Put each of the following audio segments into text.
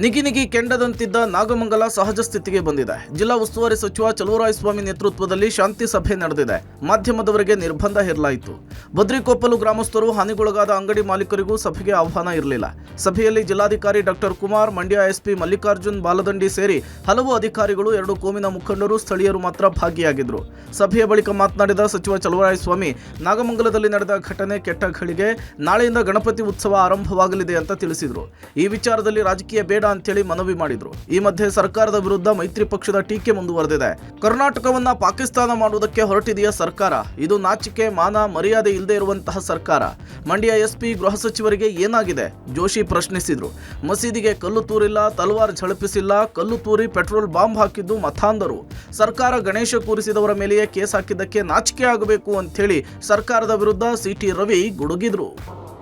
ನಿಗಿ ಕೆಂಡದಂತಿದ್ದ ನಾಗಮಂಗಲ ಸಹಜ ಸ್ಥಿತಿಗೆ ಬಂದಿದೆ. ಜಿಲ್ಲಾ ಉಸ್ತುವಾರಿ ಸಚಿವ ಚಲುವರಾಯಸ್ವಾಮಿ ನೇತೃತ್ವದಲ್ಲಿ ಶಾಂತಿ ಸಭೆ ನಡೆದಿದೆ. ಮಾಧ್ಯಮದವರಿಗೆ ನಿರ್ಬಂಧ ಹೇರಲಾಯಿತು. ಬದ್ರಿಕೊಪ್ಪಲು ಗ್ರಾಮಸ್ಥರು ಹಾನಿಗೊಳಗಾದ ಅಂಗಡಿ ಮಾಲೀಕರಿಗೂ ಸಭೆಗೆ ಆಹ್ವಾನ ಇರಲಿಲ್ಲ. ಸಭೆಯಲ್ಲಿ ಜಿಲ್ಲಾಧಿಕಾರಿ ಡಾಕ್ಟರ್ ಕುಮಾರ್, ಮಂಡ್ಯ ಎಸ್ಪಿ ಮಲ್ಲಿಕಾರ್ಜುನ್ ಬಾಲದಂಡಿ ಸೇರಿ ಹಲವು ಅಧಿಕಾರಿಗಳು, 2 ಕೋಮಿನ ಮುಖಂಡರು, ಸ್ಥಳೀಯರು ಮಾತ್ರ ಭಾಗಿಯಾಗಿದ್ದರು. ಸಭೆಯ ಬಳಿಕ ಮಾತನಾಡಿದ ಸಚಿವ ಚಲುವರಾಯಸ್ವಾಮಿ, ನಾಗಮಂಗಲದಲ್ಲಿ ನಡೆದ ಘಟನೆ ಕೆಟ್ಟ ಘಳಿಗೆ, ನಾಳೆಯಿಂದ ಗಣಪತಿ ಉತ್ಸವ ಆರಂಭವಾಗಲಿದೆ ಅಂತ ತಿಳಿಸಿದರು. ಈ ವಿಚಾರದಲ್ಲಿ ರಾಜಕೀಯ ಬೇಡ ಅಂತೇಳಿ ಮನವಿ ಮಾಡಿದ್ರು. ಈ ಮಧ್ಯೆ ಸರ್ಕಾರದ ವಿರುದ್ಧ ಮೈತ್ರಿ ಪಕ್ಷದ ಟೀಕೆ ಮುಂದುವರೆದಿದೆ. ಕರ್ನಾಟಕವನ್ನ ಪಾಕಿಸ್ತಾನ ಮಾಡುವುದಕ್ಕೆ ಹೊರಟಿದೆಯಾ ಸರ್ಕಾರ? ಇದು ನಾಚಿಕೆ ಮಾನ ಮರ್ಯಾದೆ ಇಲ್ಲದೆ ಇರುವಂತಹ ಸರ್ಕಾರ. ಮಂಡ್ಯ ಎಸ್ಪಿ ಗೃಹ ಸಚಿವರಿಗೆ ಏನಾಗಿದೆ? ಜೋಶಿ ಪ್ರಶ್ನಿಸಿದ್ರು. ಮಸೀದಿಗೆ ಕಲ್ಲು ತೂರಿಲ್ಲ, ತಲವಾರ್ ಝಳಪಿಸಿಲ್ಲ, ಕಲ್ಲು ತೂರಿ ಪೆಟ್ರೋಲ್ ಬಾಂಬ್ ಹಾಕಿದ್ದು ಮತಾಂಧರು. ಸರ್ಕಾರ ಗಣೇಶ ಕೂರಿಸಿದವರ ಮೇಲೆಯೇ ಕೇಸ್ ಹಾಕಿದ್ದಕ್ಕೆ ನಾಚಿಕೆ ಆಗಬೇಕು ಅಂತೇಳಿ ಸರ್ಕಾರದ ವಿರುದ್ಧ ಸಿಟಿ ರವಿ ಗುಡುಗಿದ್ರು.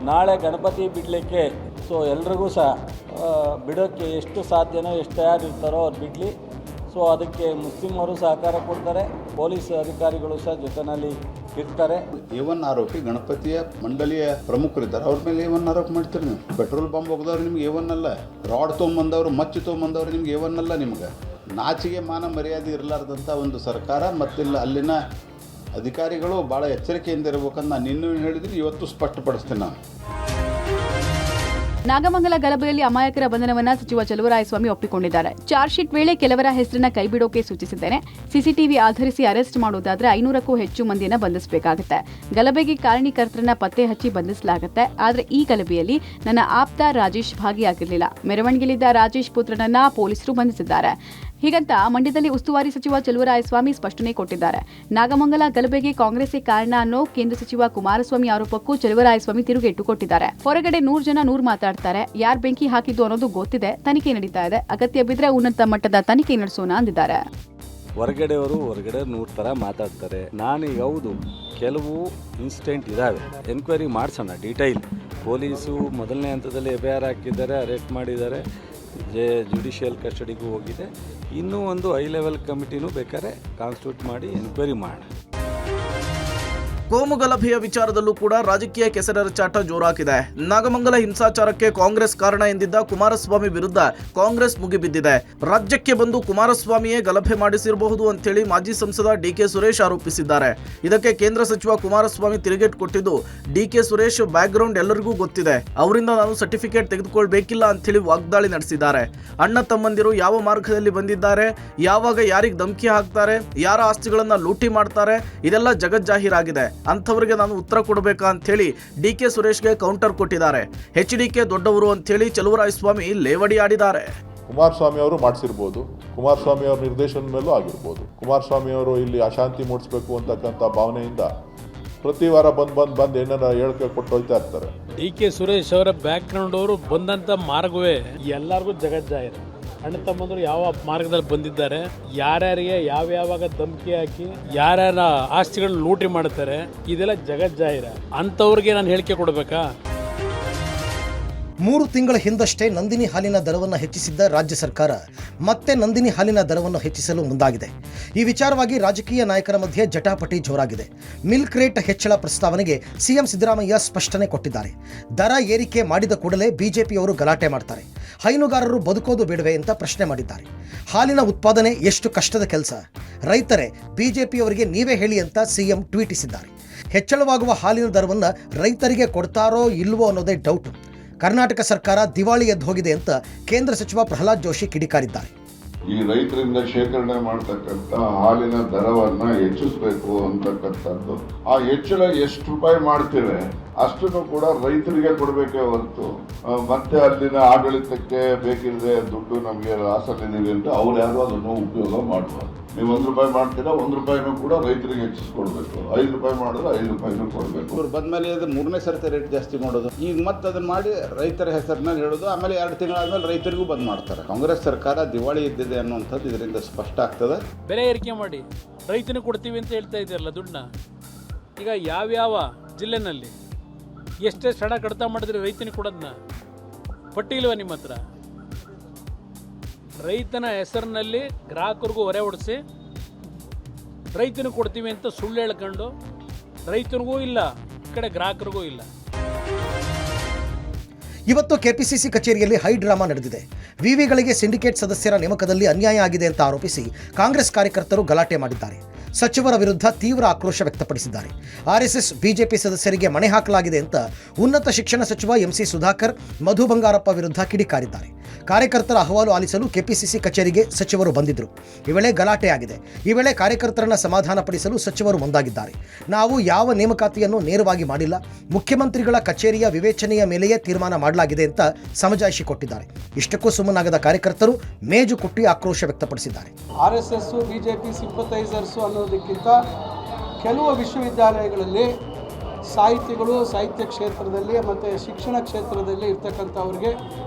ನಾಳೆ ಗಣಪತಿ ಬಿಡಲಿಕ್ಕೆ ಎಲ್ರಿಗೂ ಸಹ ಬಿಡೋಕ್ಕೆ ಎಷ್ಟು ಸಾಧ್ಯನೋ, ಎಷ್ಟು ತಯಾರಿರ್ತಾರೋ ಅವ್ರು ಬಿಡಲಿ. ಅದಕ್ಕೆ ಮುಸ್ಲಿಮರು ಸಹಕಾರ ಕೊಡ್ತಾರೆ, ಪೊಲೀಸ್ ಅಧಿಕಾರಿಗಳು ಸಹ ಜೊತೆಯಲ್ಲಿ ಇರ್ತಾರೆ. A1 ಆರೋಪಿ ಗಣಪತಿಯ ಮಂಡಳಿಯ ಪ್ರಮುಖರಿದ್ದಾರೆ, ಅವ್ರ ಮೇಲೆ A1 ಆರೋಪ ಮಾಡ್ತೀರಿ ನೀವು. ಪೆಟ್ರೋಲ್ ಬಾಂಬ್ ಹೋಗಿದವ್ರು ನಿಮ್ಗೆ A1 ಅಲ್ಲ, ರಾಡ್ ತೊಗೊಂಬಂದವರು, ಮಚ್ಚು ತೊಗೊಂಬಂದವ್ರು ನಿಮ್ಗೆ A1 ಅಲ್ಲ. ನಿಮ್ಗೆ ನಾಚಿಗೆ ಮಾನ ಮರ್ಯಾದೆ ಇರಲಾರ್ದಂಥ ಒಂದು ಸರ್ಕಾರ ಮತ್ತಿಲ್ಲ ಅಲ್ಲಿನ ಅಧಿಕಾರಿಗಳು ಭಾಳ ಎಚ್ಚರಿಕೆಯಿಂದ ಇರಬೇಕಂತ ನಾನು ಇನ್ನೂ ಹೇಳಿದ್ರೆ ಇವತ್ತು ಸ್ಪಷ್ಟಪಡಿಸ್ತೇನೆ. ನಾನು ನಾಗಮಂಗಲ ಗಲಭೆಯಲ್ಲಿ ಅಮಾಯಕರ ಬಂಧನವನ್ನ ಸಚಿವ ಚಲುವರಾಯಸ್ವಾಮಿ ಒಪ್ಪಿಕೊಂಡಿದ್ದಾರೆ. ಚಾರ್ಜ್ ಶೀಟ್ ವೇಳೆ ಕೆಲವರ ಹೆಸರನ್ನ ಕೈಬಿಡೋಕೆ ಸೂಚಿಸಿದ್ದೇನೆ. ಸಿಸಿಟಿವಿ ಆಧರಿಸಿ ಅರೆಸ್ಟ್ ಮಾಡೋದಾದ್ರೆ 500ಕ್ಕೂ ಹೆಚ್ಚು ಮಂದಿಯನ್ನ ಬಂಧಿಸಬೇಕಾಗುತ್ತೆ. ಗಲಭೆಗೆ ಕಾರಣೀಕರ್ತರನ್ನ ಪತ್ತೆ ಹಚ್ಚಿ ಬಂಧಿಸಲಾಗುತ್ತೆ. ಆದ್ರೆ ಈ ಗಲಭೆಯಲ್ಲಿ ನನ್ನ ಆಪ್ತ ರಾಜೇಶ್ ಭಾಗಿಯಾಗಿರಲಿಲ್ಲ. ಮೆರವಣಿಗೆಯಲ್ಲಿದ್ದ ರಾಜೇಶ್ ಪುತ್ರನನ್ನ ಪೊಲೀಸರು ಬಂಧಿಸಿದ್ದಾರೆ. ಹೀಗಂತ ಮಂಡ್ಯದಲ್ಲಿ ಉಸ್ತುವಾರಿ ಸಚಿವ ಚಲುವರಾಯಸ್ವಾಮಿ ಸ್ಪಷ್ಟನೆ ಕೊಟ್ಟಿದ್ದಾರೆ. ನಾಗಮಂಗಲ ಗಲಭೆಗೆ ಕಾಂಗ್ರೆಸ್ಸೇ ಕಾರಣ ಅನ್ನೋ ಕೇಂದ್ರ ಸಚಿವ ಕುಮಾರಸ್ವಾಮಿ ಆರೋಪಕ್ಕೂ ಚಲುವರಾಯಸ್ವಾಮಿ ತಿರುಗೇಟು ಕೊಟ್ಟಿದ್ದಾರೆ. ಹೊರಗಡೆ 100 ಜನ 100 ಮಾತಾಡ್ತಾರೆ, ಯಾರ್ ಬೆಂಕಿ ಹಾಕಿದ್ದು ಅನ್ನೋದು ಗೊತ್ತಿದೆ, ತನಿಖೆ ನಡೀತಾ ಇದೆ, ಅಗತ್ಯ ಬಿದ್ರೆ ಉನ್ನತ ಮಟ್ಟದ ತನಿಖೆ ನಡೆಸೋಣ ಅಂದಿದ್ದಾರೆ. ಹೊರಗಡೆಯವರು 100 ಥರ ಮಾತಾಡ್ತಾರೆ. ನಾನೀಗ ಹೌದು ಕೆಲವು ಇನ್ಸಿಡೆಂಟ್ ಇದ್ದಾವೆ, ಎನ್ಕ್ವೈರಿ ಮಾಡಿಸೋಣ ಡೀಟೈಲ್. ಪೊಲೀಸು ಮೊದಲನೇ ಹಂತದಲ್ಲಿ FIR ಹಾಕಿದ್ದಾರೆ, ಅರೆಸ್ಟ್ ಮಾಡಿದ್ದಾರೆ, ಜುಡಿಷಿಯಲ್ ಕಸ್ಟಡಿಗೂ ಹೋಗಿದೆ. ಇನ್ನೂ ಒಂದು ಹೈ ಲೆವೆಲ್ ಕಮಿಟಿನೂ ಬೇಕಾದ್ರೆ ಕಾನ್ಸ್ಟಿಟ್ಯೂಟ್ ಮಾಡಿ ಎನ್ಕ್ವೈರಿ ಮಾಡಿ. ಕೋಮು ಗಲಭೆಯ ವಿಚಾರದಲ್ಲೂ ಕೂಡ ರಾಜಕೀಯ ಕೆಸರೆರಚಾಟ ಜೋರಾಗಿದೆ. ನಾಗಮಂಗಲ ಹಿಂಸಾಚಾರಕ್ಕೆ ಕಾಂಗ್ರೆಸ್ ಕಾರಣ ಎಂದಿದ್ದ ಕುಮಾರಸ್ವಾಮಿ ವಿರುದ್ಧ ಕಾಂಗ್ರೆಸ್ ಮುಗಿಬಿದ್ದಿದೆ. ರಾಜ್ಯಕ್ಕೆ ಬಂದು ಕುಮಾರಸ್ವಾಮಿಯೇ ಗಲಭೆ ಮಾಡಿಸಿರಬಹುದು ಅಂತೇಳಿ ಮಾಜಿ ಸಂಸದ DK ಸುರೇಶ್ ಆರೋಪಿಸಿದ್ದಾರೆ. ಇದಕ್ಕೆ ಕೇಂದ್ರ ಸಚಿವ ಕುಮಾರಸ್ವಾಮಿ ತಿರುಗೇಟು ಕೊಟ್ಟಿದ್ದು, DK ಸುರೇಶ್ ಬ್ಯಾಕ್ಗ್ರೌಂಡ್ ಎಲ್ಲರಿಗೂ ಗೊತ್ತಿದೆ, ಅವರಿಂದ ನಾನು ಸರ್ಟಿಫಿಕೇಟ್ ತೆಗೆದುಕೊಳ್ಬೇಕಿಲ್ಲ ಅಂತೇಳಿ ವಾಗ್ದಾಳಿ ನಡೆಸಿದ್ದಾರೆ. ಅಣ್ಣ ತಮ್ಮಂದಿರು ಯಾವ ಮಾರ್ಗದಲ್ಲಿ ಬಂದಿದ್ದಾರೆ, ಯಾವಾಗ ಯಾರಿಗೆ ಧಮಕಿ ಹಾಕ್ತಾರೆ, ಯಾರ ಆಸ್ತಿಗಳನ್ನ ಲೂಟಿ ಮಾಡ್ತಾರೆ, ಇದೆಲ್ಲ ಜಗಜ್ಜಾಹೀರಾಗಿದೆ. ಅಂಥವರಿಗೆ ನಾನು ಉತ್ತರ ಕೊಡಬೇಕಾ ಅಂತೇಳಿ DK ಸುರೇಶ್ಗೆ ಕೌಂಟರ್ ಕೊಟ್ಟಿದ್ದಾರೆ. HDK ದೊಡ್ಡವರು ಅಂತೇಳಿ ಚಲುವರಾಯಸ್ವಾಮಿ ಲೇವಡಿ ಆಡಿದ್ದಾರೆ. ಕುಮಾರಸ್ವಾಮಿ ಅವರು ಮಾಡಿಸಿರ್ಬೋದು, ಕುಮಾರಸ್ವಾಮಿ ಅವರ ನಿರ್ದೇಶನದ ಮೇಲೂ ಆಗಿರ್ಬೋದು. ಕುಮಾರಸ್ವಾಮಿ ಅವರು ಇಲ್ಲಿ ಅಶಾಂತಿ ಮೂಡಿಸಬೇಕು ಅಂತಕ್ಕಂಥ ಭಾವನೆಯಿಂದ ಪ್ರತಿ ವಾರ ಬಂದು ಏನಾರ ಹೇಳಿಕೆ ಕೊಟ್ಟು ಹೋಗ್ತಾ ಇರ್ತಾರೆ. DK ಸುರೇಶ್ ಅವರ ಬ್ಯಾಕ್ ಗ್ರೌಂಡ್ ಅವರು ಬಂದಂತ ಮಾರ್ಗವೇ ಎಲ್ಲರಿಗೂ ಜಗಜ್ಜಾಹಿರ. ಅಣ್ಣ ತಮ್ಮಂದರು ಯಾವ ಮಾರ್ಗದಲ್ಲಿ ಬಂದಿದ್ದಾರೆ, ಯಾರ್ಯಾರಿಗೆ ಯಾವ್ಯಾವಾಗ ಧಮಕಿ ಹಾಕಿ ಯಾರ್ಯಾರ ಆಸ್ತಿಗಳನ್ನ ಲೂಟಿ ಮಾಡ್ತಾರೆ, ಇದೆಲ್ಲ ಜಗಜ್ಜಾಹಿರ. ಅಂಥವ್ರಿಗೆ ನಾನು ಹೇಳಿಕೆ ಕೊಡಬೇಕಾ? 3 ತಿಂಗಳ ಹಿಂದಷ್ಟೇ ನಂದಿನಿ ಹಾಲಿನ ದರವನ್ನು ಹೆಚ್ಚಿಸಿದ್ದ ರಾಜ್ಯ ಸರ್ಕಾರ ಮತ್ತೆ ನಂದಿನಿ ಹಾಲಿನ ದರವನ್ನು ಹೆಚ್ಚಿಸಲು ಮುಂದಾಗಿದೆ. ಈ ವಿಚಾರವಾಗಿ ರಾಜಕೀಯ ನಾಯಕರ ಮಧ್ಯೆ ಜಟಾಪಟಿ ಜೋರಾಗಿದೆ. ಮಿಲ್ಕ್ ರೇಟ್ ಹೆಚ್ಚಳ ಪ್ರಸ್ತಾವನೆಗೆ ಸಿಎಂ ಸಿದ್ದರಾಮಯ್ಯ ಸ್ಪಷ್ಟನೆ ಕೊಟ್ಟಿದ್ದಾರೆ. ದರ ಏರಿಕೆ ಮಾಡಿದ ಕೂಡಲೇ ಬಿಜೆಪಿಯವರು ಗಲಾಟೆ ಮಾಡ್ತಾರೆ. ಹೈನುಗಾರರು ಬದುಕೋದು ಬೇಡವೆ ಅಂತ ಪ್ರಶ್ನೆ ಮಾಡಿದ್ದಾರೆ. ಹಾಲಿನ ಉತ್ಪಾದನೆ ಎಷ್ಟು ಕಷ್ಟದ ಕೆಲಸ, ರೈತರೇ ಬಿಜೆಪಿಯವರಿಗೆ ನೀವೇ ಹೇಳಿ ಅಂತ ಸಿಎಂ ಟ್ವೀಟಿಸಿದ್ದಾರೆ. ಹೆಚ್ಚಳವಾಗುವ ಹಾಲಿನ ದರವನ್ನು ರೈತರಿಗೆ ಕೊಡ್ತಾರೋ ಇಲ್ವೋ ಅನ್ನೋದೇ ಡೌಟ್. ಕರ್ನಾಟಕ ಸರ್ಕಾರ ದಿವಾಳಿ ಎದ್ದು ಹೋಗಿದೆ ಅಂತ ಕೇಂದ್ರ ಸಚಿವ ಪ್ರಹ್ಲಾದ್ ಜೋಶಿ ಕಿಡಿಕಾರಿದ್ದಾರೆ. ಈ ರೈತರಿಂದ ಶೇಖರಣೆ ಮಾಡತಕ್ಕಂಥ ಹಾಲಿನ ದರವನ್ನ ಹೆಚ್ಚಿಸಬೇಕು ಅಂತಕ್ಕಂಥದ್ದು, ಆ ಹೆಚ್ಚಳ ಎಷ್ಟು ರೂಪಾಯಿ ಮಾಡ್ತೇವೆ ಅಷ್ಟನ್ನು ಕೂಡ ರೈತರಿಗೆ ಕೊಡಬೇಕೇ ಹೊರತು ಮತ್ತೆ ಅಲ್ಲಿನ ಆಡಳಿತಕ್ಕೆ ಬೇಕಿದ್ರೆ ದುಡ್ಡು ನಮಗೆ ಲಾಸಲ್ಲಿದ್ದೀವಿ ಅಂತ ಅವ್ರು ಯಾರು ಅದನ್ನು ಉಪಯೋಗ ಮಾಡಬಾರ್ದು. ನೀವು 1 ರೂಪಾಯಿ ಮಾಡ್ತೀರಾ, 1 ರೂಪಾಯಿನೂ ಕೂಡ ರೈತರಿಗೆ ಹೆಚ್ಚಿಸ್ಕೊಡ್ಬೇಕು. 5 ರೂಪಾಯಿ ಮಾಡಿದ್ರೆ 5 ರೂಪಾಯಿನೂ ಕೊಡಬೇಕು. ಇವ್ರು ಬಂದ್ಮೇಲೆ ಅದು 3ನೇ ಸರ್ತಿ ರೇಟ್ ಜಾಸ್ತಿ ಮಾಡೋದು, ಈಗ ಮತ್ತೆ ಅದನ್ನ ಮಾಡಿ ರೈತರ ಹೆಸರಿನಲ್ಲಿ ಹೇಳೋದು, ಆಮೇಲೆ 2 ತಿಂಗಳಾದ್ಮೇಲೆ ರೈತರಿಗೂ ಬಂದ್ ಮಾಡ್ತಾರೆ. ಕಾಂಗ್ರೆಸ್ ಸರ್ಕಾರ ದಿವಾಳಿ ಇದ್ದಿದೆ ಅನ್ನುವಂಥದ್ದು ಇದರಿಂದ ಸ್ಪಷ್ಟ ಆಗ್ತದೆ. ಬೆಲೆ ಏರಿಕೆ ಮಾಡಿ ರೈತನಿಗೆ ಕೊಡ್ತೀವಿ ಅಂತ ಹೇಳ್ತಾ ಇದ್ದೀರಲ್ಲ ದುಡ್ಡನ್ನ, ಈಗ ಯಾವ್ಯಾವ ಜಿಲ್ಲೆನಲ್ಲಿ ಎಷ್ಟೆಷ್ಟು ಹಣ ಕಡಿತ ಮಾಡಿದ್ರೆ ರೈತನಿಗೆ ಕೊಡೋದನ್ನ ಪಟ್ಟಿ ಇಲ್ವ ನಿಮ್ಮ ಹತ್ರ? ರೈತನ ಹೆಸರಿನಲ್ಲಿ ಗ್ರಾಹಕರಿಗೂ ಹೊರೆ ಹೊಡಿಸಿ ರೈತನಿಗೆ ಕೊಡ್ತೀವಿ ಅಂತ ಸುಳ್ಳು ಹೇಳ್ಕೊಂಡು ರೈತನಿಗೂ ಇಲ್ಲ, ಈ ಕಡೆ ಗ್ರಾಹಕರಿಗೂ ಇಲ್ಲ. ಇವತ್ತು ಕೆಪಿಸಿಸಿ ಕಚೇರಿಯಲ್ಲಿ ಹೈ ಡ್ರಾಮಾ ನಡೆದಿದೆ. ವಿವಿಗಳಿಗೆ ಸಿಂಡಿಕೇಟ್ ಸದಸ್ಯರ ನೇಮಕದಲ್ಲಿ ಅನ್ಯಾಯ ಆಗಿದೆ ಅಂತ ಆರೋಪಿಸಿ ಕಾಂಗ್ರೆಸ್ ಕಾರ್ಯಕರ್ತರು ಗಲಾಟೆ ಮಾಡಿದ್ದಾರೆ. ಸಚಿವರ ವಿರುದ್ಧ ತೀವ್ರ ಆಕ್ರೋಶ ವ್ಯಕ್ತಪಡಿಸಿದ್ದಾರೆ. ಆರ್ಎಸ್ಎಸ್ ಬಿಜೆಪಿ ಸದಸ್ಯರಿಗೆ ಮಣೆ ಹಾಕಲಾಗಿದೆ ಅಂತ ಉನ್ನತ ಶಿಕ್ಷಣ ಸಚಿವ ಎಂಸಿ ಸುಧಾಕರ್ ಮಧು ಬಂಗಾರಪ್ಪ ವಿರುದ್ಧ ಕಿಡಿಕಾರಿದ್ದಾರೆ. ಕಾರ್ಯಕರ್ತರ ಅಹವಾಲು ಆಲಿಸಲು ಕೆಪಿಸಿಸಿ ಕಚೇರಿಗೆ ಸಚಿವರು ಬಂದಿದ್ದರು. ಈ ವೇಳೆ ಗಲಾಟೆ ಆಗಿದೆ. ಈ ವೇಳೆ ಕಾರ್ಯಕರ್ತರನ್ನ ಸಮಾಧಾನಪಡಿಸಲು ಸಚಿವರು ಮುಂದಾಗಿದ್ದಾರೆ. ನಾವು ಯಾವ ನೇಮಕಾತಿಯನ್ನು ನೇರವಾಗಿ ಮಾಡಿಲ್ಲ, ಮುಖ್ಯಮಂತ್ರಿಗಳ ಕಚೇರಿಯ ವಿವೇಚನೆಯ ಮೇಲೆಯೇ ತೀರ್ಮಾನ ಮಾಡಲಾಗಿದೆ ಅಂತ ಸಮಜಾಯಿಷಿ ಕೊಟ್ಟಿದ್ದಾರೆ. ಇಷ್ಟಕ್ಕೂ ಸುಮ್ಮನಾಗದ ಕಾರ್ಯಕರ್ತರು ಮೇಜು ಕುಟ್ಟಿ ಆಕ್ರೋಶ ವ್ಯಕ್ತಪಡಿಸಿದ್ದಾರೆ. RSS ಬಿಜೆಪಿ ಸಿಂಪಥೈಸರ್ಸು ಅನ್ನೋದಕ್ಕಿಂತ ಕೆಲವು ವಿಶ್ವವಿದ್ಯಾಲಯಗಳಲ್ಲಿ ಸಾಹಿತಿಗಳು ಸಾಹಿತ್ಯ ಕ್ಷೇತ್ರದಲ್ಲಿ ಮತ್ತು ಶಿಕ್ಷಣ ಕ್ಷೇತ್ರದಲ್ಲಿ ಇರ್ತಕ್ಕಂಥವ್ರಿಗೆ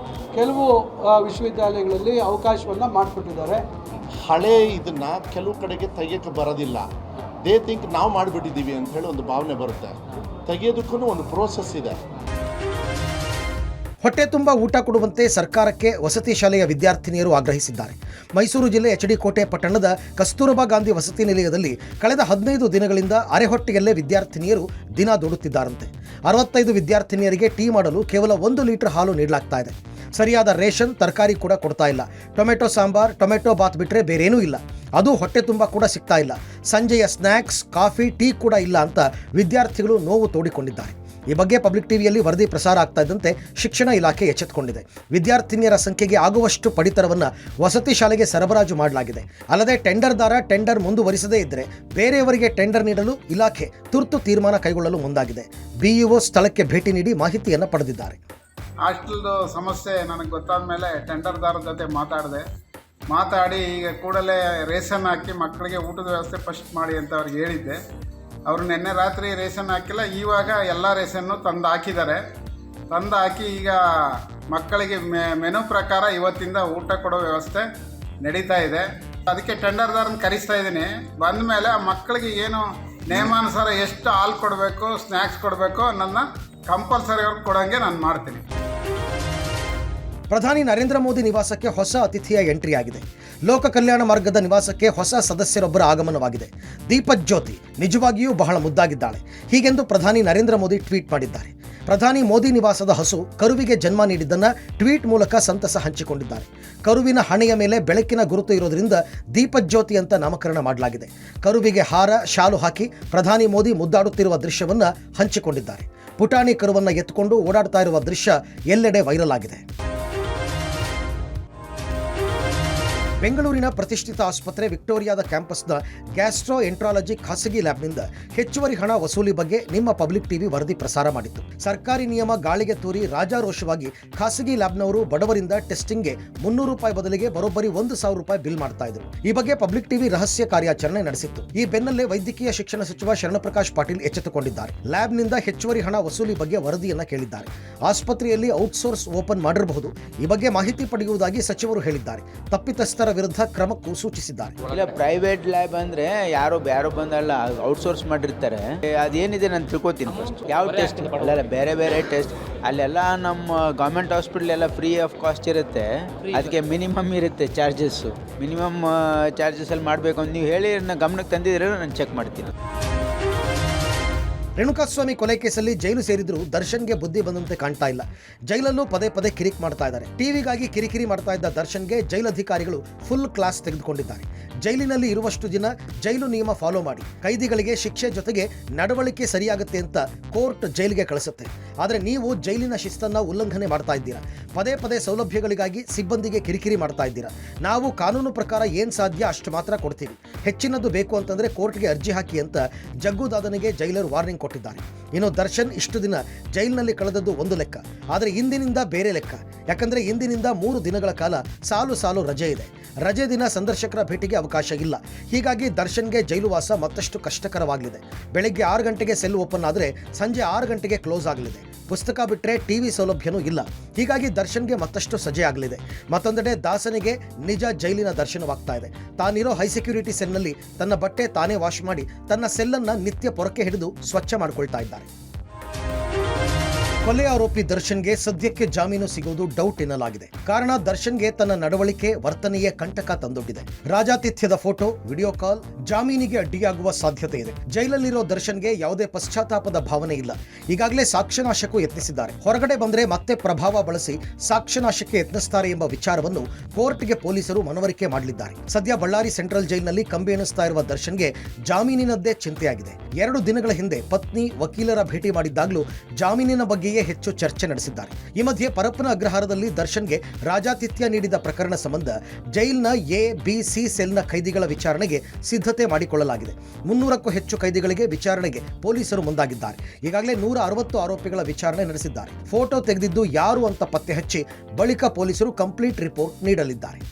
ಕೆಲವು ವಿಶ್ವವಿದ್ಯಾಲಯಗಳಲ್ಲಿ ಅವಕಾಶವನ್ನು ಮಾಡಿಕೊಟ್ಟಿದ್ದಾರೆ. ಹಳೆ ಇದನ್ನು ಕೆಲವು ಕಡೆಗೆ ತೆಗಿಯೋಕ್ಕೆ ಬರೋದಿಲ್ಲ. ದೇ ಥಿಂಕ್ ನಾವು ಮಾಡಿಬಿಟ್ಟಿದ್ದೀವಿ ಅಂತ ಹೇಳಿ ಒಂದು ಭಾವನೆ ಬರುತ್ತೆ. ತೆಗೆಯೋದಕ್ಕೂ ಒಂದು ಪ್ರೋಸೆಸ್ ಇದೆ. ಹೊಟ್ಟೆ ತುಂಬ ಊಟ ಕೊಡುವಂತೆ ಸರ್ಕಾರಕ್ಕೆ ವಸತಿ ಶಾಲೆಯ ವಿದ್ಯಾರ್ಥಿನಿಯರು ಆಗ್ರಹಿಸಿದ್ದಾರೆ. ಮೈಸೂರು ಜಿಲ್ಲೆ HD ಕೋಟೆ ಪಟ್ಟಣದ ಕಸ್ತೂರಬಾ ಗಾಂಧಿ ವಸತಿ ನಿಲಯದಲ್ಲಿ ಕಳೆದ 15 ದಿನಗಳಿಂದ ಅರೆಹೊಟ್ಟೆಯಲ್ಲೇ ವಿದ್ಯಾರ್ಥಿನಿಯರು ದಿನ ದುಡುತ್ತಿದ್ದಾರಂತೆ. 65 ವಿದ್ಯಾರ್ಥಿನಿಯರಿಗೆ ಟೀ ಮಾಡಲು ಕೇವಲ 1 ಲೀಟರ್ ಹಾಲು ನೀಡಲಾಗ್ತಾ ಇದೆ. ಸರಿಯಾದ ರೇಷನ್, ತರಕಾರಿ ಕೂಡ ಕೊಡ್ತಾ ಇಲ್ಲ. ಟೊಮೆಟೊ ಸಾಂಬಾರ್, ಟೊಮೆಟೊ ಬಾತ್ ಬಿಟ್ಟರೆ ಬೇರೇನೂ ಇಲ್ಲ. ಅದು ಹೊಟ್ಟೆ ತುಂಬ ಕೂಡ ಸಿಗ್ತಾ ಇಲ್ಲ. ಸಂಜೆಯ ಸ್ನ್ಯಾಕ್ಸ್, ಕಾಫಿ, ಟೀ ಕೂಡ ಇಲ್ಲ ಅಂತ ವಿದ್ಯಾರ್ಥಿಗಳು ನೋವು ತೋಡಿಕೊಂಡಿದ್ದಾರೆ. ಈ ಬಗ್ಗೆ ಪಬ್ಲಿಕ್ ಟಿವಿಯಲ್ಲಿ ವರದಿ ಪ್ರಸಾರ ಆಗ್ತಾ ಇದ್ದಂತೆ ಶಿಕ್ಷಣ ಇಲಾಖೆ ಎಚ್ಚೆತ್ತುಕೊಂಡಿದೆ. ವಿದ್ಯಾರ್ಥಿನಿಯರ ಸಂಖ್ಯೆಗೆ ಆಗುವಷ್ಟು ಪಡಿತರವನ್ನು ವಸತಿ ಶಾಲೆಗೆ ಸರಬರಾಜು ಮಾಡಲಾಗಿದೆ. ಅಲ್ಲದೆ ಟೆಂಡರ್ದಾರ ಟೆಂಡರ್ ಮುಂದುವರಿಸದೇ ಇದ್ದರೆ ಬೇರೆಯವರಿಗೆ ಟೆಂಡರ್ ನೀಡಲು ಇಲಾಖೆ ತುರ್ತು ತೀರ್ಮಾನ ಕೈಗೊಳ್ಳಲು ಮುಂದಾಗಿದೆ. BEO ಸ್ಥಳಕ್ಕೆ ಭೇಟಿ ನೀಡಿ ಮಾಹಿತಿಯನ್ನು ಪಡೆದಿದ್ದಾರೆ. ಹಾಸ್ಟೆಲ್ದು ಸಮಸ್ಯೆ ನನಗೆ ಗೊತ್ತಾದ ಮೇಲೆ ಟೆಂಡರ್ದಾರ ಜೊತೆ ಮಾತಾಡಿ ಈಗ ಕೂಡಲೇ ರೇಷನ್ ಹಾಕಿ ಮಕ್ಕಳಿಗೆ ಊಟದ ವ್ಯವಸ್ಥೆ ಫಸ್ಟ್ ಮಾಡಿ ಅಂತ ಅವ್ರಿಗೆ ಹೇಳಿದ್ದೆ. ಅವರು ನಿನ್ನೆ ರಾತ್ರಿ ರೇಷನ್ ಹಾಕಿಲ್ಲ, ಇವಾಗ ಎಲ್ಲ ರೇಷನ್ನು ತಂದು ಹಾಕಿದ್ದಾರೆ. ತಂದು ಹಾಕಿ ಈಗ ಮಕ್ಕಳಿಗೆ ಮೆನು ಪ್ರಕಾರ ಇವತ್ತಿಂದ ಊಟ ಕೊಡೋ ವ್ಯವಸ್ಥೆ ನಡೀತಾ ಇದೆ. ಅದಕ್ಕೆ ಟೆಂಡರ್ದಾರನ್ನ ಕರೆಸ್ತಾ ಇದ್ದೀನಿ. ಬಂದ ಮೇಲೆ ಆ ಮಕ್ಕಳಿಗೆ ಏನು ನಿಯಮಾನುಸಾರ ಎಷ್ಟು ಹಾಲು ಕೊಡಬೇಕು, ಸ್ನ್ಯಾಕ್ಸ್ ಕೊಡಬೇಕು ಅನ್ನೋದನ್ನ ಕಂಪಲ್ಸರಿ ಅವ್ರಿಗೆ ಕೊಡೋಂಗೆ ನಾನು ಮಾಡ್ತೀನಿ. ಪ್ರಧಾನಿ ನರೇಂದ್ರ ಮೋದಿ ನಿವಾಸಕ್ಕೆ ಹೊಸ ಅತಿಥಿಯ ಎಂಟ್ರಿ ಆಗಿದೆ. ಲೋಕ ಕಲ್ಯಾಣ ಮಾರ್ಗದ ನಿವಾಸಕ್ಕೆ ಹೊಸ ಸದಸ್ಯರೊಬ್ಬರ ಆಗಮನವಾಗಿದೆ. ದೀಪಜ್ಯೋತಿ ನಿಜವಾಗಿಯೂ ಬಹಳ ಮುದ್ದಾಗಿದ್ದಾಳೆ, ಹೀಗೆಂದು ಪ್ರಧಾನಿ ನರೇಂದ್ರ ಮೋದಿ ಟ್ವೀಟ್ ಮಾಡಿದ್ದಾರೆ. ಪ್ರಧಾನಿ ಮೋದಿ ನಿವಾಸದ ಹಸು ಕರುವಿಗೆ ಜನ್ಮ ನೀಡಿದ್ದನ್ನು ಟ್ವೀಟ್ ಮೂಲಕ ಸಂತಸ ಹಂಚಿಕೊಂಡಿದ್ದಾರೆ. ಕರುವಿನ ಹಣೆಯ ಮೇಲೆ ಬೆಳಕಿನ ಗುರುತು ಇರೋದ್ರಿಂದ ದೀಪಜ್ಯೋತಿ ಅಂತ ನಾಮಕರಣ ಮಾಡಲಾಗಿದೆ. ಕರುವಿಗೆ ಹಾರ, ಶಾಲು ಹಾಕಿ ಪ್ರಧಾನಿ ಮೋದಿ ಮುದ್ದಾಡುತ್ತಿರುವ ದೃಶ್ಯವನ್ನು ಹಂಚಿಕೊಂಡಿದ್ದಾರೆ. ಪುಟಾಣಿ ಕರುವನ್ನು ಎತ್ತುಕೊಂಡು ಓಡಾಡ್ತಾ ಇರುವ ದೃಶ್ಯ ಎಲ್ಲೆಡೆ ವೈರಲ್ ಆಗಿದೆ. ಬೆಂಗಳೂರಿನ ಪ್ರತಿಷ್ಠಿತ ಆಸ್ಪತ್ರೆ ವಿಕ್ಟೋರಿಯಾದ ಕ್ಯಾಂಪಸ್ನ ಗ್ಯಾಸ್ಟ್ರೋ ಎಂಟ್ರಾಲಜಿ ಖಾಸಗಿ ಲ್ಯಾಬ್ನಿಂದ ಹೆಚ್ಚುವರಿ ಹಣ ವಸೂಲಿ ಬಗ್ಗೆ ನಿಮ್ಮ ಪಬ್ಲಿಕ್ ಟಿವಿ ವರದಿ ಪ್ರಸಾರ ಮಾಡಿತ್ತು. ಸರ್ಕಾರಿ ನಿಯಮ ಗಾಳಿಗೆ ತೂರಿ ರಾಜಾರೋಷವಾಗಿ ಖಾಸಗಿ ಲ್ಯಾಬ್ನವರು ಬಡವರಿಂದ ಟೆಸ್ಟಿಂಗ್ಗೆ 300 ರೂಪಾಯಿ ಬದಲಿಗೆ ಬರೋಬ್ಬರಿ 1,000 ರೂಪಾಯಿ ಬಿಲ್ ಮಾಡ್ತಾ ಇದ್ರು. ಈ ಬಗ್ಗೆ ಪಬ್ಲಿಕ್ ಟಿವಿ ರಹಸ್ಯ ಕಾರ್ಯಾಚರಣೆ ನಡೆಸಿತ್ತು. ಈ ಬೆನ್ನಲ್ಲೇ ವೈದ್ಯಕೀಯ ಶಿಕ್ಷಣ ಸಚಿವ ಶರಣಪ್ರಕಾಶ್ ಪಾಟೀಲ್ ಎಚ್ಚೆತ್ತುಕೊಂಡಿದ್ದಾರೆ. ಲ್ಯಾಬ್ನಿಂದ ಹೆಚ್ಚುವರಿ ಹಣ ವಸೂಲಿ ಬಗ್ಗೆ ವರದಿಯನ್ನ ಕೇಳಿದ್ದಾರೆ. ಆಸ್ಪತ್ರೆಯಲ್ಲಿ ಔಟ್ಸೋರ್ಸ್ ಓಪನ್ ಮಾಡಿರಬಹುದು. ಈ ಬಗ್ಗೆ ಮಾಹಿತಿ ಪಡೆಯುವುದಾಗಿ ಸಚಿವರು ಹೇಳಿದ್ದಾರೆ. ತಪ್ಪಿತಸ್ಥರ ವಿರುದ್ಧ ಕ್ರಮಕ್ಕೂ ಸೂಚಿಸಿದ್ದಾರೆ. ಇಲ್ಲ, ಪ್ರೈವೇಟ್ ಲ್ಯಾಬ್ ಅಂದ್ರೆ ಯಾರೋ ಬಂದಲ್ಲ, ಔಟ್ಸೋರ್ಸ್ ಮಾಡಿರ್ತಾರೆ. ಅದೇನಿದೆ ನಾನು ತಿಳ್ಕೊತೀನಿ ಫಸ್ಟ್. ಯಾವ ಟೆಸ್ಟ್ ಅಲ್ಲ, ಬೇರೆ ಬೇರೆ ಟೆಸ್ಟ್ ಅಲ್ಲೆಲ್ಲ ನಮ್ಮ ಗೌರ್ಮೆಂಟ್ ಹಾಸ್ಪಿಟಲ್ ಎಲ್ಲ ಫ್ರೀ ಆಫ್ ಕಾಸ್ಟ್ ಇರುತ್ತೆ. ಅದಕ್ಕೆ ಮಿನಿಮಮ್ ಇರುತ್ತೆ ಚಾರ್ಜಸ್ಸು. ಮಿನಿಮಮ್ ಚಾರ್ಜಸ್ ಅಲ್ಲಿ ಮಾಡಬೇಕು ಅಂತ ನೀವು ಹೇಳಿ ನನ್ನ ಗಮನಕ್ಕೆ ತಂದಿದ್ರೆ ನಾನು ಚೆಕ್ ಮಾಡ್ತೀನಿ. ರೇಣುಕಾಸ್ವಾಮಿ ಕೊಲೆ ಕೇಸಲ್ಲಿ ಜೈಲು ಸೇರಿದ್ರು ದರ್ಶನ್ಗೆ ಬುದ್ಧಿ ಬಂದಂತೆ ಕಾಣ್ತಾ ಇಲ್ಲ. ಜೈಲಲ್ಲೂ ಪದೇ ಪದೇ ಕಿರಿಕ್ ಮಾಡ್ತಾ ಇದ್ದಾರೆ. ಟಿವಿಗಾಗಿ ಕಿರಿಕಿರಿ ಮಾಡ್ತಾ ಇದ್ದ ದರ್ಶನ್ಗೆ ಜೈಲಧಿಕಾರಿಗಳು ಫುಲ್ ಕ್ಲಾಸ್ ತೆಗೆದುಕೊಂಡಿದ್ದಾರೆ. ಜೈಲಿನಲ್ಲಿ ಇರುವಷ್ಟು ದಿನ ಜೈಲು ನಿಯಮ ಫಾಲೋ ಮಾಡಿ, ಕೈದಿಗಳಿಗೆ ಶಿಕ್ಷೆ ಜೊತೆಗೆ ನಡವಳಿಕೆ ಸರಿಯಾಗುತ್ತೆ ಅಂತ ಕೋರ್ಟ್ ಜೈಲಿಗೆ ಕಳಿಸುತ್ತೆ. ಆದರೆ ನೀವು ಜೈಲಿನ ಶಿಸ್ತನ್ನ ಉಲ್ಲಂಘನೆ ಮಾಡ್ತಾ ಇದ್ದೀರಾ. ಪದೇ ಪದೇ ಸೌಲಭ್ಯಗಳಿಗಾಗಿ ಸಿಬ್ಬಂದಿಗೆ ಕಿರಿಕಿರಿ ಮಾಡ್ತಾ ಇದ್ದೀರಾ. ನಾವು ಕಾನೂನು ಪ್ರಕಾರ ಏನು ಸಾಧ್ಯ ಅಷ್ಟು ಮಾತ್ರ ಕೊಡ್ತೀವಿ. ಹೆಚ್ಚಿನದು ಬೇಕು ಅಂತಂದ್ರೆ ಕೋರ್ಟ್ಗೆ ಅರ್ಜಿ ಹಾಕಿ ಅಂತ ಜಗ್ಗುದಾದನಿಗೆ ಜೈಲರ್ ವಾರ್ನಿಂಗ್ ಕೊಟ್ಟಿದ್ದಾರೆ. ಇನ್ನು ದರ್ಶನ್ ಇಷ್ಟು ದಿನ ಜೈಲಿನಲ್ಲಿ ಕಳೆದದ್ದು ಒಂದು ಲೆಕ್ಕ, ಆದರೆ ಇಂದಿನಿಂದ ಬೇರೆ ಲೆಕ್ಕ. ಯಾಕಂದ್ರೆ ಇಂದಿನಿಂದ 3 ದಿನಗಳ ಕಾಲ ಸಾಲು ರಜೆ ಇದೆ. ರಜೆ ದಿನ ಸಂದರ್ಶಕರ ಭೇಟಿಗೆ ಅವಕಾಶ ಇಲ್ಲ. ಹೀಗಾಗಿ ದರ್ಶನ್ಗೆ ಜೈಲು ವಾಸ ಮತ್ತಷ್ಟು ಕಷ್ಟಕರವಾಗಲಿದೆ. ಬೆಳಗ್ಗೆ 6 ಗಂಟೆಗೆ ಸೆಲ್ ಓಪನ್ ಆದರೆ ಸಂಜೆ 6 ಗಂಟೆಗೆ ಕ್ಲೋಸ್ ಆಗಲಿದೆ. ಪುಸ್ತಕ ಬಿಟ್ಟರೆ ಟಿವಿ ಸೌಲಭ್ಯನೂ ಇಲ್ಲ. ಹೀಗಾಗಿ ದರ್ಶನ್ಗೆ ಮತ್ತಷ್ಟು ಸಜೆ ಆಗಲಿದೆ. ಮತ್ತೊಂದೆಡೆ ದಾಸನಿಗೆ ನಿಜ ಜೈಲಿನ ದರ್ಶನವಾಗ್ತಾ ಇದೆ. ತಾನಿರೋ ಹೈ ಸೆಕ್ಯೂರಿಟಿ ಸೆಲ್ನಲ್ಲಿ ತನ್ನ ಬಟ್ಟೆ ತಾನೇ ವಾಶ್ ಮಾಡಿ ತನ್ನ ಸೆಲ್ಲನ್ನು ನಿತ್ಯ ಪೊರಕೆ ಹಿಡಿದು ಸ್ವಚ್ಛ ಮಾಡಿಕೊಳ್ತಾ ಇದ್ದಾರೆ. ಕೊಲೆ ಆರೋಪಿ ದರ್ಶನ್ಗೆ ಸದ್ಯಕ್ಕೆ ಜಾಮೀನು ಸಿಗುವುದು ಡೌಟ್ ಎನ್ನಲಾಗಿದೆ. ಕಾರಣ ದರ್ಶನ್ಗೆ ತನ್ನ ನಡವಳಿಕೆ ವರ್ತನೆಯೇ ಕಂಟಕ ತಂದೊಡ್ಡಿದೆ. ರಾಜಾತಿಥ್ಯದ ಫೋಟೋ, ವಿಡಿಯೋ ಕಾಲ್ ಜಾಮೀನಿಗೆ ಅಡ್ಡಿಯಾಗುವ ಸಾಧ್ಯತೆ ಇದೆ. ಜೈಲಲ್ಲಿರೋ ದರ್ಶನ್ಗೆ ಯಾವುದೇ ಪಶ್ಚಾತ್ತಾಪದ ಭಾವನೆ ಇಲ್ಲ. ಈಗಾಗಲೇ ಸಾಕ್ಷ್ಯನಾಶಕ್ಕೂ ಯತ್ನಿಸಿದ್ದಾರೆ. ಹೊರಗಡೆ ಬಂದ್ರೆ ಮತ್ತೆ ಪ್ರಭಾವ ಬಳಸಿ ಸಾಕ್ಷ್ಯನಾಶಕ್ಕೆ ಯತ್ನಿಸುತ್ತಾರೆ ಎಂಬ ವಿಚಾರವನ್ನು ಕೋರ್ಟ್ಗೆ ಪೊಲೀಸರು ಮನವರಿಕೆ ಮಾಡಲಿದ್ದಾರೆ. ಸದ್ಯ ಬಳ್ಳಾರಿ ಸೆಂಟ್ರಲ್ ಜೈಲಿನಲ್ಲಿ ಕಂಬಿ ಎಣಿಸ್ತಾ ಇರುವ ದರ್ಶನ್ಗೆ ಜಾಮೀನಿನದ್ದೇ ಚಿಂತೆಯಾಗಿದೆ. 2 ದಿನಗಳ ಹಿಂದೆ ಪತ್ನಿ ವಕೀಲರ ಭೇಟಿ ಮಾಡಿದ್ದಾಗಲೂ ಜಾಮೀನಿನ ಬಗ್ಗೆಯೇ ಹೆಚ್ಚು ಚರ್ಚೆ ನಡೆಸಿದ್ದಾರೆ. ಈ ಮಧ್ಯೆ ಪರಪ್ಪನ ಅಗ್ರಹಾರದಲ್ಲಿ ದರ್ಶನ್ಗೆ ರಾಜಾತಿಥ್ಯ ನೀಡಿದ ಪ್ರಕರಣ ಸಂಬಂಧ ಜೈಲಿನ ಎ, ಬಿ, ಸಿ ಸೆಲ್ನ ಖೈದಿಗಳ ವಿಚಾರಣೆಗೆ ಸಿದ್ಧತೆ ಮಾಡಿಕೊಳ್ಳಲಾಗಿದೆ. 300ಕ್ಕೂ ಹೆಚ್ಚು ಖೈದಿಗಳಿಗೆ ವಿಚಾರಣೆಗೆ ಪೊಲೀಸರು ಮುಂದಾಗಿದ್ದಾರೆ. ಈಗಾಗಲೇ 160 ಆರೋಪಿಗಳ ವಿಚಾರಣೆ ನಡೆಸಿದ್ದಾರೆ. ಫೋಟೋ ತೆಗೆದಿದ್ದು ಯಾರು ಅಂತ ಪತ್ತೆ ಹಚ್ಚಿ ಬಳಿಕ ಪೊಲೀಸರು ಕಂಪ್ಲೀಟ್ ರಿಪೋರ್ಟ್ ನೀಡಲಿದ್ದಾರೆ.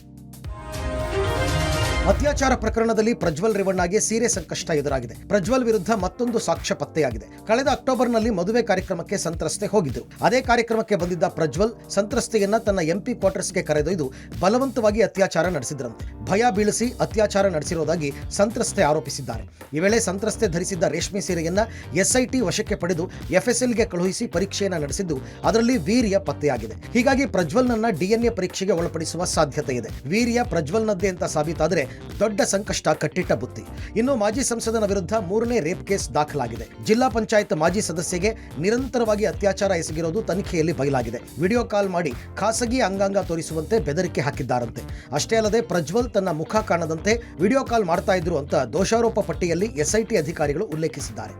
ಅತ್ಯಾಚಾರ ಪ್ರಕರಣದಲ್ಲಿ ಪ್ರಜ್ವಲ್ ರೇವಣ್ಣಗೆ ಸೀರಿಯಸ್ ಸಂಕಷ್ಟ ಎದುರಾಗಿದೆ. ಪ್ರಜ್ವಲ್ ವಿರುದ್ಧ ಮತ್ತೊಂದು ಸಾಕ್ಷ್ಯ ಪತ್ತೆಯಾಗಿದೆ. ಕಳೆದ ಅಕ್ಟೋಬರ್ನಲ್ಲಿ ಮದುವೆ ಕಾರ್ಯಕ್ರಮಕ್ಕೆ ಸಂತ್ರಸ್ತೆ ಹೋಗಿದ್ರು. ಅದೇ ಕಾರ್ಯಕ್ರಮಕ್ಕೆ ಬಂದಿದ್ದ ಪ್ರಜ್ವಲ್ ಸಂತ್ರಸ್ತೆಯನ್ನ ತನ್ನ MP ಕ್ವಾರ್ಟರ್ಸ್ಗೆ ಕರೆದೊಯ್ದು ಬಲವಂತವಾಗಿ ಅತ್ಯಾಚಾರ ನಡೆಸಿದ್ರಂತೆ. ಭಯ ಬೀಳಿಸಿ ಅತ್ಯಾಚಾರ ನಡೆಸಿರೋದಾಗಿ ಸಂತ್ರಸ್ತೆ ಆರೋಪಿಸಿದ್ದಾರೆ. ಈ ವೇಳೆ ಸಂತ್ರಸ್ತೆ ಧರಿಸಿದ್ದ ರೇಷ್ಮೆ ಸೀರೆಯನ್ನ SIT ವಶಕ್ಕೆ ಪಡೆದು FSLಗೆ ಕಳುಹಿಸಿ ಪರೀಕ್ಷೆಯನ್ನ ನಡೆಸಿದ್ದು ಅದರಲ್ಲಿ ವೀರ್ಯ ಪತ್ತೆಯಾಗಿದೆ. ಹೀಗಾಗಿ ಪ್ರಜ್ವಲ್ನನ್ನ DNA ಪರೀಕ್ಷೆಗೆ ಒಳಪಡಿಸುವ ಸಾಧ್ಯತೆ ಇದೆ. ವೀರ್ಯ ಪ್ರಜ್ವಲ್ನದ್ದೇ ಅಂತ ಸಾಬೀತಾದರೆ ದೊಡ್ಡ ಸಂಕಷ್ಟ ಕಟ್ಟಿಟ್ಟ ಬುತ್ತಿ. ಇನ್ನು ಮಾಜಿ ಸಂಸದನ ವಿರುದ್ಧ 3ನೇ ರೇಪ್ ಕೇಸ್ ದಾಖಲಾಗಿದೆ. ಜಿಲ್ಲಾ ಪಂಚಾಯತ್ ಮಾಜಿ ಸದಸ್ಯಗೆ ನಿರಂತರವಾಗಿ ಅತ್ಯಾಚಾರ ಎಸಗಿರೋದು ತನಿಖೆಯಲ್ಲಿ ಬಯಲಾಗಿದೆ. ವಿಡಿಯೋ ಕಾಲ್ ಮಾಡಿ ಖಾಸಗಿ ಅಂಗಾಂಗ ತೋರಿಸುವಂತೆ ಬೆದರಿಕೆ ಹಾಕಿದ್ದಾರಂತೆ. ಅಷ್ಟೇ ಅಲ್ಲದೆ ಪ್ರಜ್ವಲ್ ತನ್ನ ಮುಖ ಕಾಣದಂತೆ ವಿಡಿಯೋ ಕಾಲ್ ಮಾಡ್ತಾ ಇದ್ರು ಅಂತ ದೋಷಾರೋಪ ಪಟ್ಟಿಯಲ್ಲಿ SIT ಅಧಿಕಾರಿಗಳು ಉಲ್ಲೇಖಿಸಿದ್ದಾರೆ.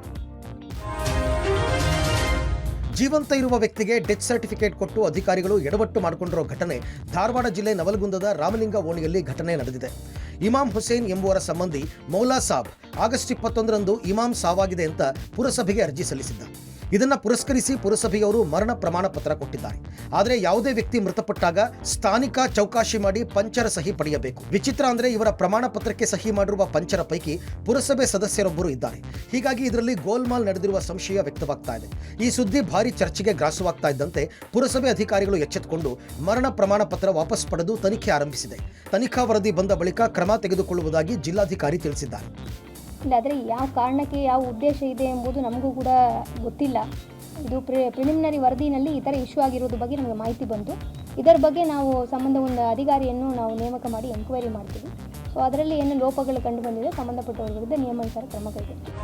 ಜೀವಂತ ಇರುವ ವ್ಯಕ್ತಿಗೆ ಡೆತ್ ಸರ್ಟಿಫಿಕೇಟ್ ಕೊಟ್ಟು ಅಧಿಕಾರಿಗಳು ಎಡವಟ್ಟು ಮಾಡಿಕೊಂಡಿರೋ ಘಟನೆ ಧಾರವಾಡ ಜಿಲ್ಲೆ ನವಲಗುಂದದ ರಾಮಲಿಂಗ ಓಣಿಯಲ್ಲಿ ಘಟನೆ ನಡೆದಿದೆ. ಇಮಾಮ್ ಹುಸೇನ್ ಎಂಬುವರ ಸಂಬಂಧಿ ಮೌಲಾ ಸಾಬ್ ಆಗಸ್ಟ್ 21ರಂದು ಇಮಾಮ್ ಸಾವಾಗಿದೆ ಅಂತ ಪುರಸಭೆಗೆ ಅರ್ಜಿ ಸಲ್ಲಿಸಿದ್ದ. ಇದನ್ನ ಪುರಸ್ಕರಿಸಿ ಪುರಸಭೆಯವರು ಮರಣ ಪ್ರಮಾಣ ಪತ್ರ ಕೊಟ್ಟಿದ್ದಾರೆ. ಆದರೆ ಯಾವುದೇ ವ್ಯಕ್ತಿ ಮೃತಪಟ್ಟಾಗ ಸ್ಥಾನಿಕ ಚೌಕಾಶಿ ಮಾಡಿ ಪಂಚರ ಸಹಿ ಪಡೆಯಬೇಕು. ವಿಚಿತ್ರ ಅಂದ್ರೆ ಇವರ ಪ್ರಮಾಣ ಪತ್ರಕ್ಕೆ ಸಹಿ ಮಾಡಿರುವ ಪಂಚರ ಪೈಕಿ ಪುರಸಭೆ ಸದಸ್ಯರೊಬ್ಬರು ಇದ್ದಾರೆ. ಹೀಗಾಗಿ ಇದರಲ್ಲಿ ಗೋಲ್ಮಾಲ್ ನಡೆದಿರುವ ಸಂಶಯ ವ್ಯಕ್ತವಾಗ್ತಾ ಇದೆ. ಈ ಸುದ್ದಿ ಭಾರಿ ಚರ್ಚೆಗೆ ಗ್ರಾಸವಾಗ್ತಾ ಇದ್ದಂತೆ ಪುರಸಭೆ ಅಧಿಕಾರಿಗಳು ಎಚ್ಚೆತ್ತುಕೊಂಡು ಮರಣ ಪ್ರಮಾಣ ಪತ್ರ ವಾಪಸ್ ಪಡೆದು ತನಿಖೆ ಆರಂಭಿಸಿದೆ. ತನಿಖಾ ವರದಿ ಬಂದ ಬಳಿಕ ಕ್ರಮ ತೆಗೆದುಕೊಳ್ಳುವುದಾಗಿ ಜಿಲ್ಲಾಧಿಕಾರಿ ತಿಳಿಸಿದ್ದಾರೆ. ಆದರೆ ಯಾವ ಕಾರಣಕ್ಕೆ ಯಾವ ಉದ್ದೇಶ ಇದೆ ಎಂಬುದು ನಮಗೂ ಕೂಡ ಗೊತ್ತಿಲ್ಲ. ಇದು ಪ್ರಿಲಿಮಿನರಿ ವರದಿನಲ್ಲಿ ಈ ಥರ ಇಶ್ಯೂ ಆಗಿರೋದ್ರ ಬಗ್ಗೆ ನಮಗೆ ಮಾಹಿತಿ ಬಂತು. ಇದರ ಬಗ್ಗೆ ನಾವು ಸಂಬಂಧ ಒಂದು ಅಧಿಕಾರಿಯನ್ನು ನಾವು ನೇಮಕ ಮಾಡಿ ಎನ್ಕ್ವೈರಿ ಮಾಡ್ತೀವಿ. ಸೊ ಅದರಲ್ಲಿ ಏನು ಲೋಪಗಳು ಕಂಡು ಬಂದಿದೆ ಸಂಬಂಧಪಟ್ಟವರ ವಿರುದ್ಧ ನಿಯಮಾನುಸಾರ ಕ್ರಮ ಕೈಗೊಳ್ತೀವಿ.